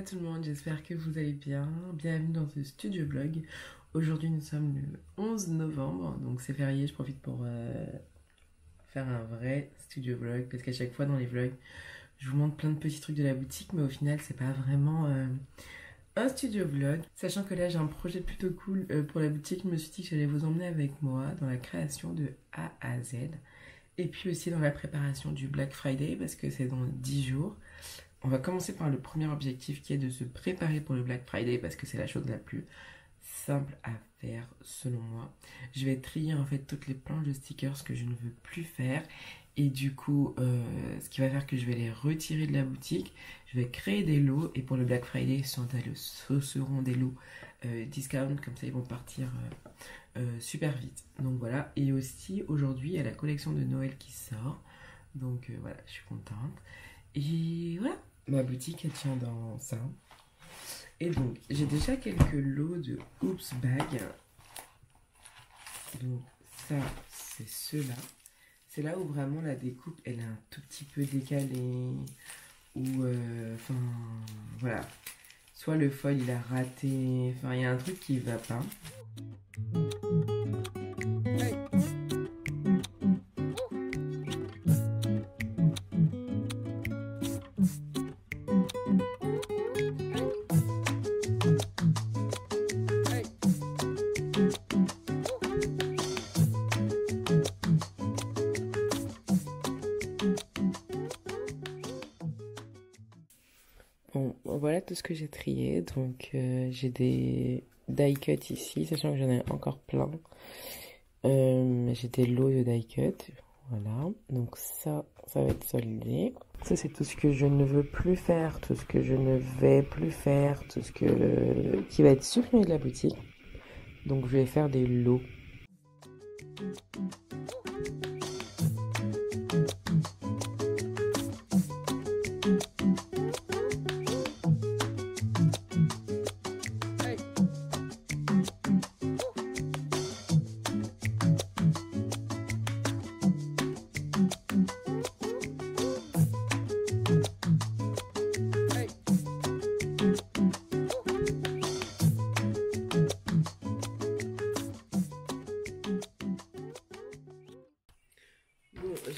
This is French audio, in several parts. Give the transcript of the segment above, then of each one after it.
tout le monde, j'espère que vous allez bien. Bienvenue dans ce studio vlog. Aujourd'hui nous sommes le 11 novembre, donc c'est férié, je profite pour faire un vrai studio vlog. Parce qu'à chaque fois dans les vlogs, je vous montre plein de petits trucs de la boutique, mais au final c'est pas vraiment un studio vlog. Sachant que là j'ai un projet plutôt cool pour la boutique, je me suis dit que j'allais vous emmener avec moi dans la création de A à Z. Et puis aussi dans la préparation du Black Friday, parce que c'est dans 10 jours. On va commencer par le premier objectif qui est de se préparer pour le Black Friday parce que c'est la chose la plus simple à faire selon moi. Je vais trier en fait toutes les planches de stickers que je ne veux plus faire et du coup ce qui va faire que je vais les retirer de la boutique. Je vais créer des lots et pour le Black Friday ce seront des lots discount, comme ça ils vont partir super vite. Donc voilà, et aussi aujourd'hui il y a la collection de Noël qui sort, donc voilà, je suis contente. Et voilà, ma boutique elle tient dans ça. Et donc j'ai déjà quelques lots de Oops Bag. Donc ça c'est ceux-là. C'est là où vraiment la découpe elle est un tout petit peu décalée. Ou enfin voilà. Soit le foil il a raté. Enfin il y a un truc qui va pas. Bon, voilà tout ce que j'ai trié. Donc, j'ai des die cut ici, sachant que j'en ai encore plein. J'ai des lots de die cut. Voilà. Donc, ça va être soldé. Ça, c'est tout ce que je ne veux plus faire, tout ce que je ne vais plus faire, tout ce qui va être supprimé de la boutique. Donc, je vais faire des lots.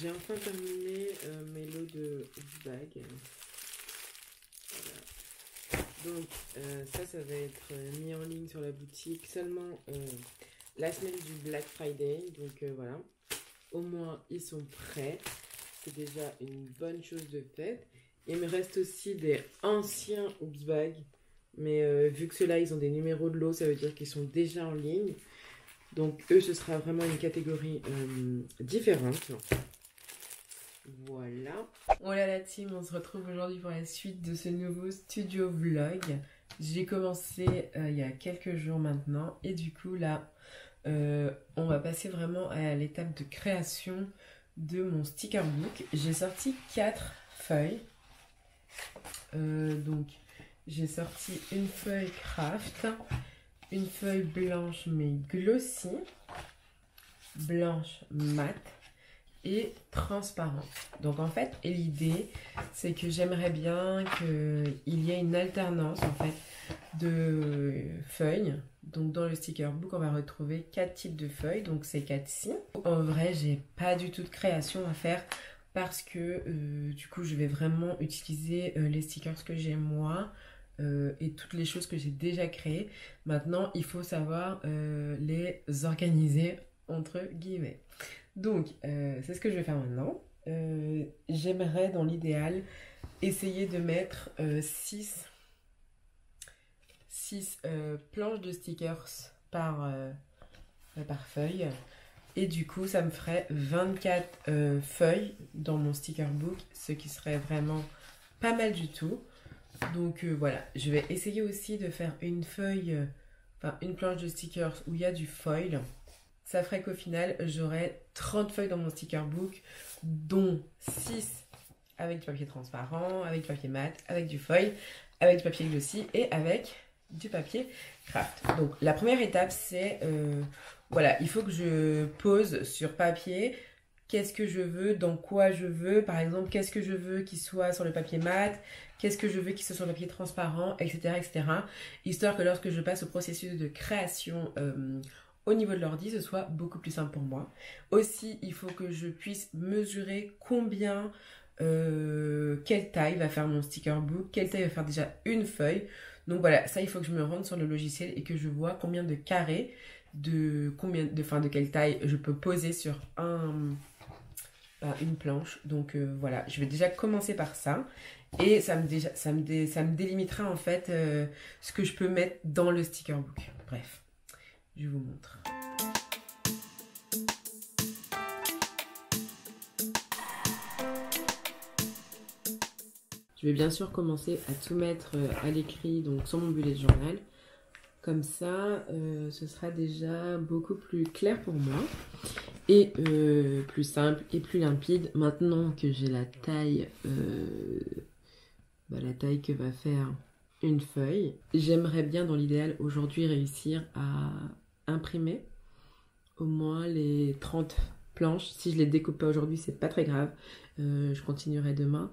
J'ai enfin terminé mes lots de bag. Voilà. Donc ça va être mis en ligne sur la boutique seulement la semaine du Black Friday. Donc voilà, au moins ils sont prêts. C'est déjà une bonne chose de faite. Il me reste aussi des anciens Oops Bag. Mais vu que ceux-là ils ont des numéros de lots, ça veut dire qu'ils sont déjà en ligne. Donc eux ce sera vraiment une catégorie différente. Voilà. Voilà la team, on se retrouve aujourd'hui pour la suite de ce nouveau studio vlog. J'ai commencé il y a quelques jours maintenant et du coup là on va passer vraiment à l'étape de création de mon sticker book. J'ai sorti 4 feuilles. Donc j'ai sorti une feuille craft, une feuille blanche mais glossy, blanche mat et transparente. Donc en fait l'idée c'est que j'aimerais bien qu'il y ait une alternance en fait de feuilles. Donc dans le sticker book on va retrouver 4 types de feuilles, donc c'est 4-ci. En vrai j'ai pas du tout de création à faire parce que du coup je vais vraiment utiliser les stickers que j'ai moi et toutes les choses que j'ai déjà créées. Maintenant il faut savoir les organiser entre guillemets. Donc, c'est ce que je vais faire maintenant. J'aimerais, dans l'idéal, essayer de mettre 6 planches de stickers par feuille. Et du coup, ça me ferait 24 feuilles dans mon sticker book, ce qui serait vraiment pas mal du tout. Donc voilà, je vais essayer aussi de faire une planche de stickers où il y a du foil. Ça ferait qu'au final, j'aurais 30 feuilles dans mon sticker book, dont 6 avec du papier transparent, avec du papier mat, avec du foil, avec du papier glossy et avec du papier craft. Donc la première étape, c'est, voilà, il faut que je pose sur papier qu'est-ce que je veux, dans quoi je veux, par exemple, qu'est-ce que je veux qu'il soit sur le papier mat, qu'est-ce que je veux qu'il soit sur le papier transparent, etc., etc. Histoire que lorsque je passe au processus de création au niveau de l'ordi, ce soit beaucoup plus simple pour moi. Aussi, il faut que je puisse mesurer combien, quelle taille va faire mon sticker book, quelle taille va faire déjà une feuille. Donc voilà, ça il faut que je me rende sur le logiciel et que je vois combien de carrés, de quelle taille je peux poser sur une planche. Donc voilà, je vais déjà commencer par ça. Et ça me délimitera en fait ce que je peux mettre dans le sticker book. Bref, je vous montre. Je vais bien sûr commencer à tout mettre à l'écrit, donc sur mon bullet journal. Comme ça, ce sera déjà beaucoup plus clair pour moi. Et plus simple et plus limpide. Maintenant que j'ai la taille que va faire une feuille, j'aimerais bien dans l'idéal aujourd'hui réussir à imprimer au moins les 30 planches. Si je les découpe pas aujourd'hui, c'est pas très grave. Je continuerai demain.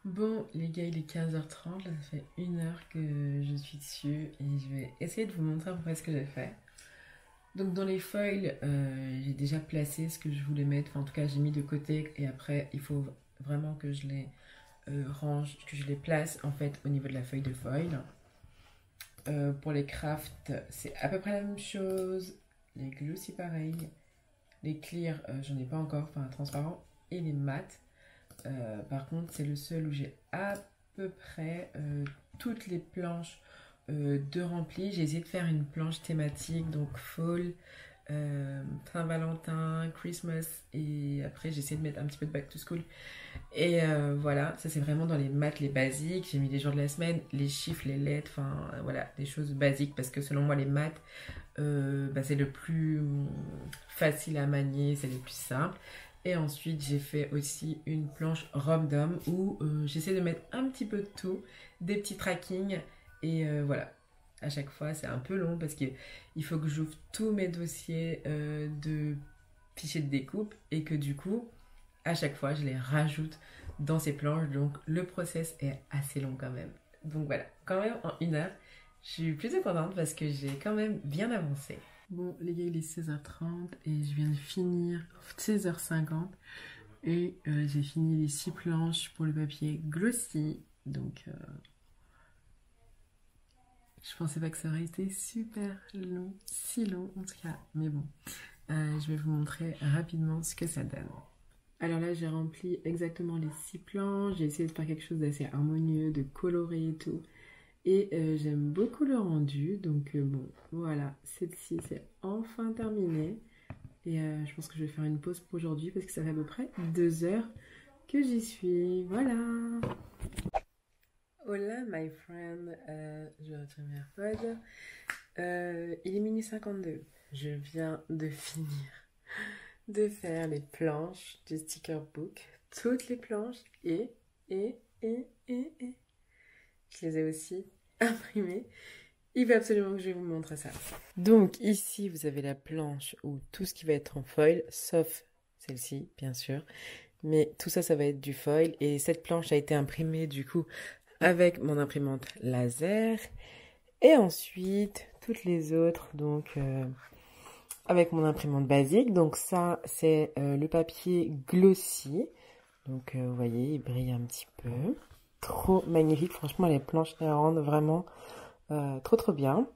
Bon les gars, il est 15h30, là ça fait 1 heure que je suis dessus et je vais essayer de vous montrer un peu ce que j'ai fait. Donc dans les foils, j'ai déjà placé ce que je voulais mettre, enfin en tout cas j'ai mis de côté et après il faut vraiment que je les range, que je les place en fait au niveau de la feuille de foil. Pour les crafts, c'est à peu près la même chose, les glossy pareil, les clear j'en ai pas encore, enfin transparent, et les mat. Par contre, c'est le seul où j'ai à peu près toutes les planches de rempli. J'ai essayé de faire une planche thématique, donc fall, Saint-Valentin, Christmas, et après j'ai essayé de mettre un petit peu de back to school. Et voilà, ça c'est vraiment dans les maths, les basiques. J'ai mis les jours de la semaine, les chiffres, les lettres, enfin voilà, des choses basiques parce que selon moi les maths, c'est le plus facile à manier, c'est le plus simple. Et ensuite, j'ai fait aussi une planche robe d'homme où j'essaie de mettre un petit peu de tout, des petits trackings. Et voilà, à chaque fois, c'est un peu long parce qu'il faut que j'ouvre tous mes dossiers de fichiers de découpe et que du coup, à chaque fois, je les rajoute dans ces planches. Donc, le process est assez long quand même. Donc voilà, quand même en 1 heure, je suis plutôt contente parce que j'ai quand même bien avancé. Bon les gars, il est 16h30 et je viens de finir 16h50 et j'ai fini les 6 planches pour le papier glossy. Donc je pensais pas que ça aurait été super long, si long en tout cas, mais bon, je vais vous montrer rapidement ce que ça donne. Alors là, j'ai rempli exactement les 6 planches, j'ai essayé de faire quelque chose d'assez harmonieux, de coloré et tout. Et j'aime beaucoup le rendu, donc bon, voilà, celle-ci c'est enfin terminé. Et je pense que je vais faire une pause pour aujourd'hui parce que ça fait à peu près 2 heures que j'y suis. Voilà. Hola my friend, je retire mes AirPods. Il est minuit 52. Je viens de finir de faire les planches du sticker book. Toutes les planches et je les ai aussi imprimées. Il va absolument que je vous montre ça. Donc ici, vous avez la planche où tout ce qui va être en foil, sauf celle-ci, bien sûr. Mais tout ça, ça va être du foil. Et cette planche a été imprimée, du coup, avec mon imprimante laser. Et ensuite, toutes les autres, donc, avec mon imprimante basique. Donc ça, c'est le papier glossy. Donc, vous voyez, il brille un petit peu. Trop magnifique. Franchement, les planches les rendent vraiment trop bien.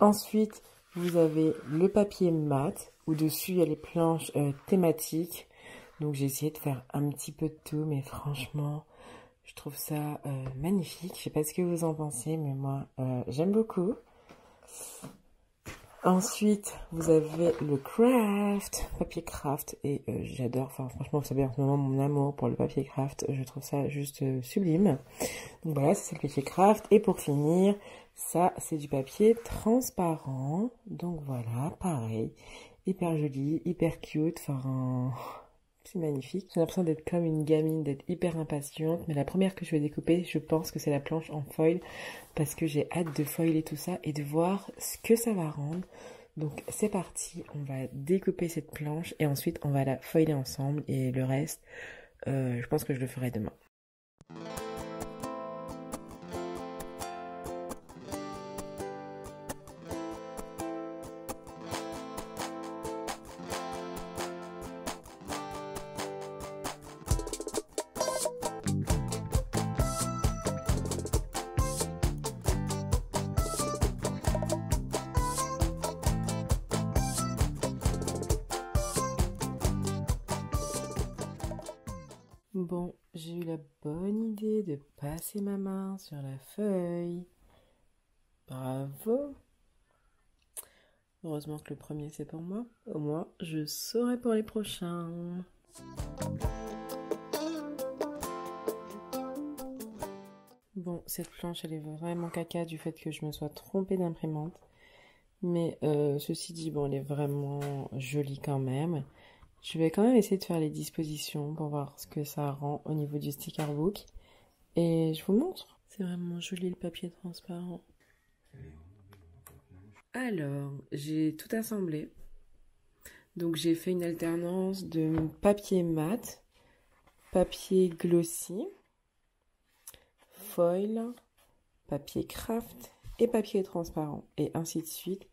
Ensuite, vous avez le papier mat, où dessus, il y a les planches thématiques. Donc, j'ai essayé de faire un petit peu de tout, mais franchement, je trouve ça magnifique. Je sais pas ce que vous en pensez, mais moi, j'aime beaucoup. Ensuite, vous avez le craft, papier craft, et j'adore, enfin franchement, vous savez en ce moment mon amour pour le papier craft, je trouve ça juste sublime. Donc voilà, c'est le papier craft, et pour finir, ça c'est du papier transparent, donc voilà, pareil, hyper joli, hyper cute, enfin... C'est magnifique. J'ai l'impression d'être comme une gamine, d'être hyper impatiente. Mais la première que je vais découper, je pense que c'est la planche en foil. Parce que j'ai hâte de foiler tout ça et de voir ce que ça va rendre. Donc c'est parti, on va découper cette planche et ensuite on va la foiler ensemble. Et le reste, je pense que je le ferai demain. Bon, j'ai eu la bonne idée de passer ma main sur la feuille. Bravo! Heureusement que le premier c'est pour moi. Au moins, je saurai pour les prochains. Bon, cette planche elle est vraiment caca du fait que je me sois trompée d'imprimante. Mais ceci dit, bon, elle est vraiment jolie quand même. Je vais quand même essayer de faire les dispositions pour voir ce que ça rend au niveau du sticker book. Et je vous montre. C'est vraiment joli le papier transparent. Alors, j'ai tout assemblé. Donc j'ai fait une alternance de papier mat, papier glossy, foil, papier craft et papier transparent. Et ainsi de suite.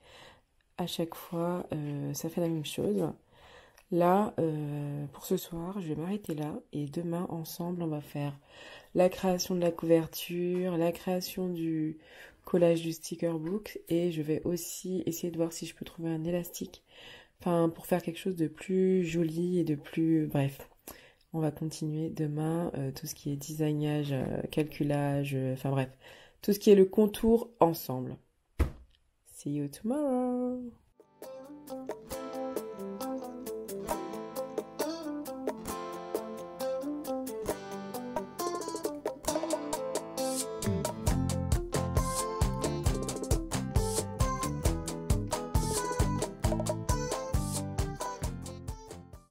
À chaque fois, ça fait la même chose. Là, pour ce soir, je vais m'arrêter là. Et demain, ensemble, on va faire la création de la couverture, la création du collage du sticker book. Et je vais aussi essayer de voir si je peux trouver un élastique. Enfin, pour faire quelque chose de plus joli et de plus... Bref, on va continuer demain. Tout ce qui est designage, calculage, enfin bref. Tout ce qui est le contour ensemble. See you tomorrow!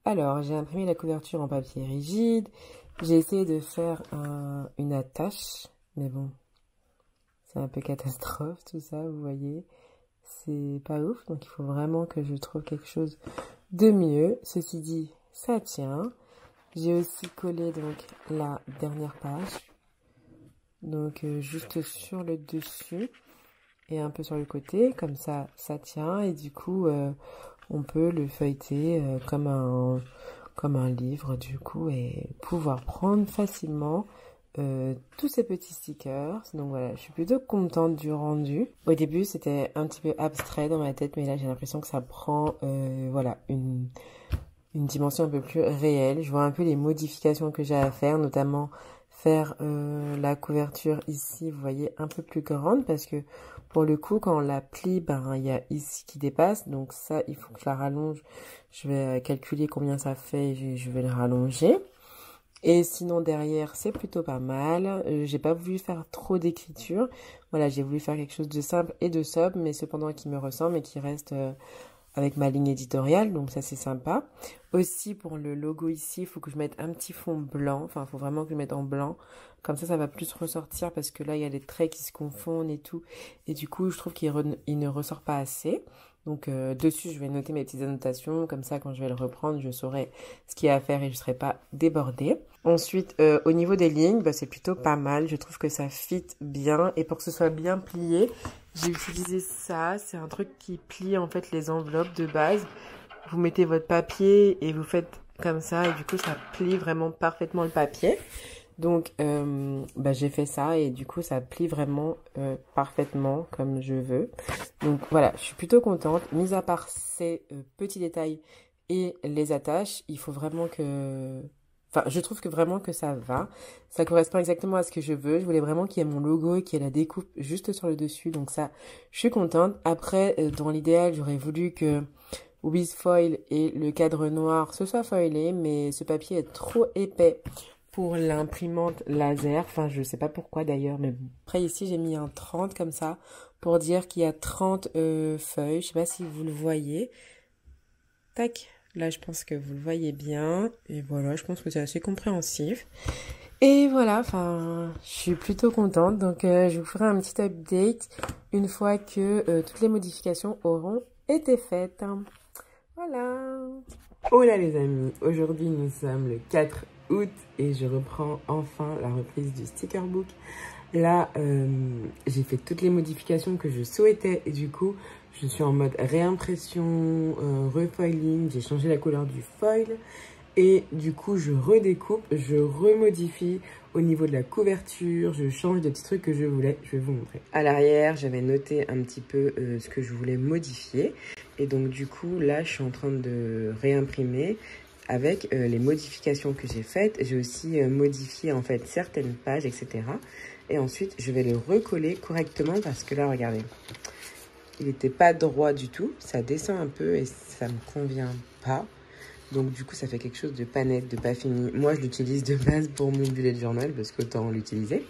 Alors, j'ai imprimé la couverture en papier rigide. J'ai essayé de faire une attache, mais bon, c'est un peu catastrophe tout ça, vous voyez. C'est pas ouf, donc il faut vraiment que je trouve quelque chose de mieux. Ceci dit, ça tient. J'ai aussi collé donc la dernière page, donc juste sur le dessus et un peu sur le côté, comme ça, ça tient et du coup... on peut le feuilleter comme un livre du coup et pouvoir prendre facilement tous ces petits stickers. Donc voilà, je suis plutôt contente du rendu. Au début c'était un petit peu abstrait dans ma tête, mais là j'ai l'impression que ça prend voilà, une dimension un peu plus réelle. Je vois un peu les modifications que j'ai à faire, notamment faire la couverture ici, vous voyez, un peu plus grande parce que pour le coup, quand on la plie, ben, il y a ici qui dépasse. Donc ça, il faut que je la rallonge. Je vais calculer combien ça fait et je vais le rallonger. Et sinon, derrière, c'est plutôt pas mal. J'ai pas voulu faire trop d'écriture. Voilà, j'ai voulu faire quelque chose de simple et de sobre, mais cependant qui me ressemble et qui reste avec ma ligne éditoriale. Donc ça, c'est sympa. Aussi, pour le logo ici, il faut que je mette un petit fond blanc. Enfin, il faut vraiment que je mette en blanc. Comme ça va plus ressortir parce que là, il y a les traits qui se confondent et tout. Et du coup, je trouve qu'il ne ressort pas assez. Donc, dessus, je vais noter mes petites annotations. Comme ça, quand je vais le reprendre, je saurai ce qu'il y a à faire et je ne serai pas débordée. Ensuite, au niveau des lignes, bah, c'est plutôt pas mal. Je trouve que ça fit bien. Et pour que ce soit bien plié, j'ai utilisé ça. C'est un truc qui plie en fait les enveloppes de base. Vous mettez votre papier et vous faites comme ça. Et du coup, ça plie vraiment parfaitement le papier. Donc, bah, j'ai fait ça et du coup, ça plie vraiment parfaitement comme je veux. Donc, voilà, je suis plutôt contente. Mis à part ces petits détails et les attaches, il faut vraiment que... Enfin, je trouve que vraiment que ça va. Ça correspond exactement à ce que je veux. Je voulais vraiment qu'il y ait mon logo et qu'il y ait la découpe juste sur le dessus. Donc ça, je suis contente. Après, dans l'idéal, j'aurais voulu que Wizfoil et le cadre noir se soient foilés, mais ce papier est trop épais pour l'imprimante laser. Enfin, je sais pas pourquoi d'ailleurs, mais bon. Après, ici, j'ai mis un 30 comme ça pour dire qu'il y a 30 feuilles. Je sais pas si vous le voyez. Tac. Là, je pense que vous le voyez bien. Et voilà, je pense que c'est assez compréhensif. Et voilà, enfin, je suis plutôt contente. Donc, je vous ferai un petit update une fois que toutes les modifications auront été faites. Voilà. Oh là les amis, aujourd'hui nous sommes le 4 août et je reprends enfin la reprise du sticker book. Là, j'ai fait toutes les modifications que je souhaitais et du coup, je suis en mode réimpression, refoiling, j'ai changé la couleur du foil et du coup, je redécoupe, je remodifie au niveau de la couverture, je change des petits trucs que je voulais, je vais vous montrer. À l'arrière, j'avais noté un petit peu ce que je voulais modifier et donc du coup, là, je suis en train de réimprimer avec les modifications que j'ai faites. J'ai aussi modifié en fait certaines pages, etc. Et ensuite, je vais le recoller correctement parce que là, regardez, il n'était pas droit du tout. Ça descend un peu et ça me convient pas. Donc, du coup, ça fait quelque chose de pas net, de pas fini. Moi, je l'utilise de base pour mon bullet journal parce qu'autant l'utiliser.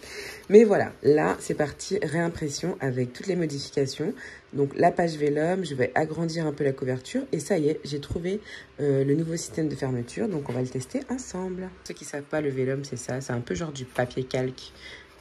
Mais voilà, là, c'est parti, réimpression avec toutes les modifications. Donc, la page vellum, je vais agrandir un peu la couverture. Et ça y est, j'ai trouvé le nouveau système de fermeture. Donc, on va le tester ensemble. Ceux qui ne savent pas, le vellum, c'est ça. C'est un peu genre du papier calque.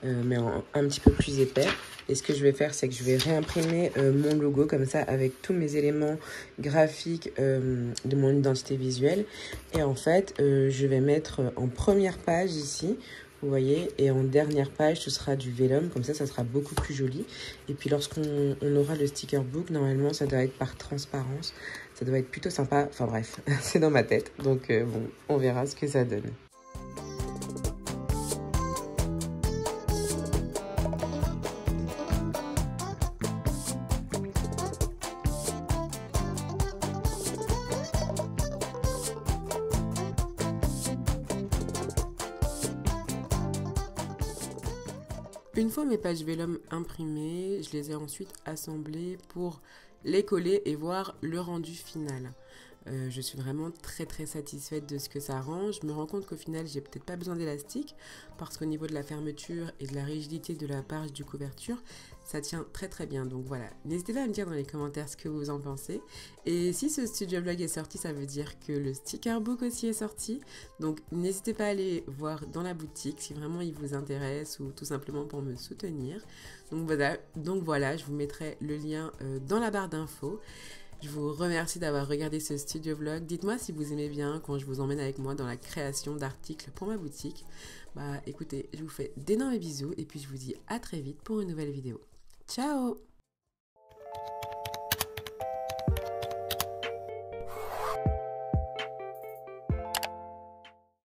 Mais un petit peu plus épais. Et ce que je vais faire, c'est que je vais réimprimer mon logo comme ça avec tous mes éléments graphiques de mon identité visuelle. Et en fait, je vais mettre en première page ici, vous voyez, et en dernière page, ce sera du vellum. Comme ça sera beaucoup plus joli. Et puis lorsqu'on aura le sticker book, normalement, ça doit être par transparence. Ça doit être plutôt sympa. Enfin bref, c'est dans ma tête. Donc bon, on verra ce que ça donne. Une fois mes pages vellum imprimées, je les ai ensuite assemblées pour les coller et voir le rendu final. Je suis vraiment très satisfaite de ce que ça rend. Je me rends compte qu'au final, j'ai peut-être pas besoin d'élastique parce qu'au niveau de la fermeture et de la rigidité de la page du couverture, ça tient très bien. Donc voilà, n'hésitez pas à me dire dans les commentaires ce que vous en pensez. Et si ce studio vlog est sorti, ça veut dire que le sticker book aussi est sorti. Donc n'hésitez pas à aller voir dans la boutique si vraiment il vous intéresse ou tout simplement pour me soutenir. Donc voilà, je vous mettrai le lien dans la barre d'infos. Je vous remercie d'avoir regardé ce studio vlog. Dites-moi si vous aimez bien quand je vous emmène avec moi dans la création d'articles pour ma boutique. Bah écoutez, je vous fais d'énormes bisous et puis je vous dis à très vite pour une nouvelle vidéo. Ciao!